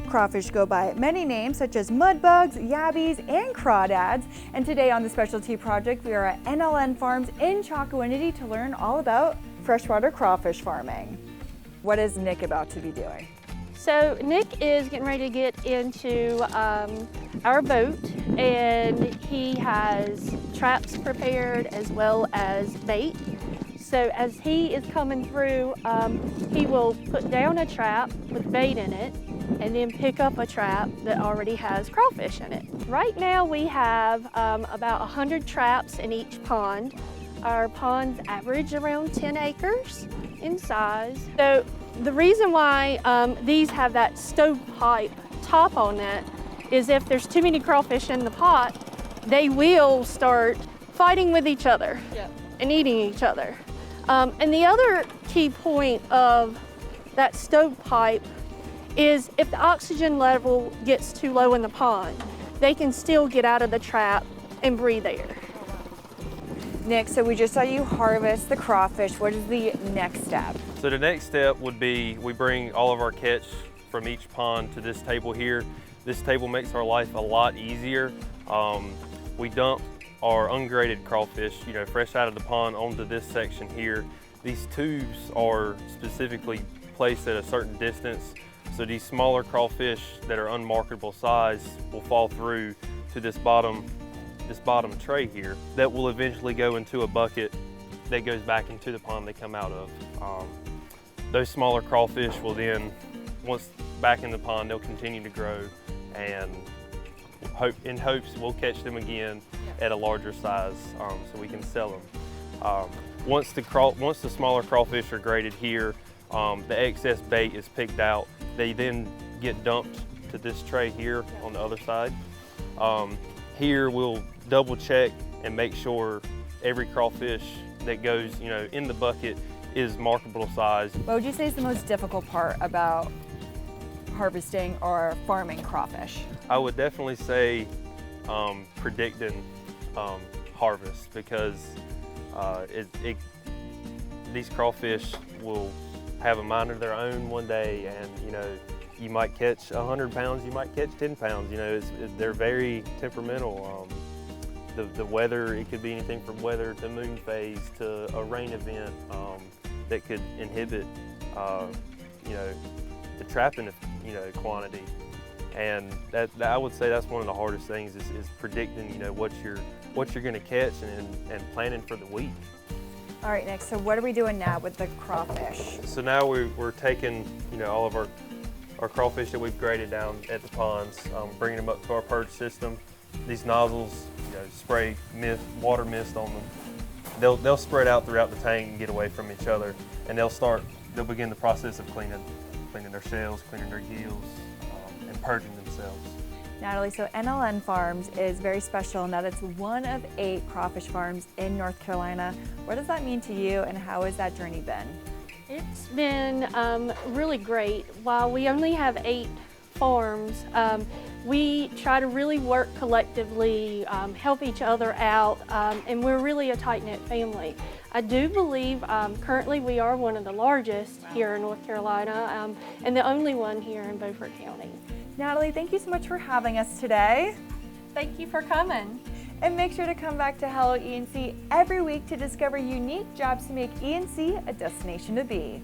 Crawfish go by many names such as mudbugs, yabbies, and crawdads. And today on the Specialty Project, we are at NLN Farms in Chalkawinity to learn all about freshwater crawfish farming. What is Nick about to be doing? So Nick is getting ready to get into our boat, and he has traps prepared as well as bait. So as he is coming through, he will put down a trap with bait in it and then pick up a trap that already has crawfish in it. Right now we have about 100 traps in each pond. Our ponds average around 10 acres in size. So the reason why these have that stovepipe top on it is if there's too many crawfish in the pot, they will start fighting with each other and eating each other. And the other key point of that stovepipe is if the oxygen level gets too low in the pond, they can still get out of the trap and breathe air. Nick, so we just saw you harvest the crawfish. What is the next step? So the next step would be we bring all of our catch from each pond to this table here. This table makes our life a lot easier. We dump our ungraded crawfish, fresh out of the pond onto this section here. These tubes are specifically placed at a certain distance, so these smaller crawfish that are unmarketable size will fall through to this bottom tray here that will eventually go into a bucket that goes back into the pond they come out of. Those smaller crawfish will then, once back in the pond, they'll continue to grow, and in hopes we'll catch them again at a larger size so we can sell them. Once the smaller crawfish are graded here, the excess bait is picked out. They then get dumped to this tray here on the other side. Here we'll double check and make sure every crawfish that goes in the bucket is marketable size. What would you say is the most difficult part about harvesting or farming crawfish? I would definitely say predicting harvest, because these crawfish will have a mind of their own one day, and you might catch 100 pounds, you might catch 10 pounds. They're very temperamental. The weather, it could be anything from weather to moon phase to a rain event that could inhibit the trapping quantity. And that I would say that's one of the hardest things is predicting what you're going to catch and planning for the week. All right, Nick, so what are we doing now with the crawfish? So now we're taking all of our crawfish that we've graded down at the ponds, bringing them up to our purge system. These nozzles spray water mist on them. They'll spread out throughout the tank and get away from each other, and they'll begin the process of cleaning their shells, cleaning their gills, and purging themselves. Natalie, so NLN Farms is very special in that it's one of 8 crawfish farms in North Carolina. What does that mean to you, and how has that journey been? It's been really great. While we only have 8 farms, we try to really work collectively, help each other out, and we're really a tight-knit family. I do believe currently we are one of the largest here in North Carolina, and the only one here in Beaufort County. Natalie, thank you so much for having us today. Thank you for coming. And make sure to come back to Hello E&C every week to discover unique jobs to make E&C a destination to be.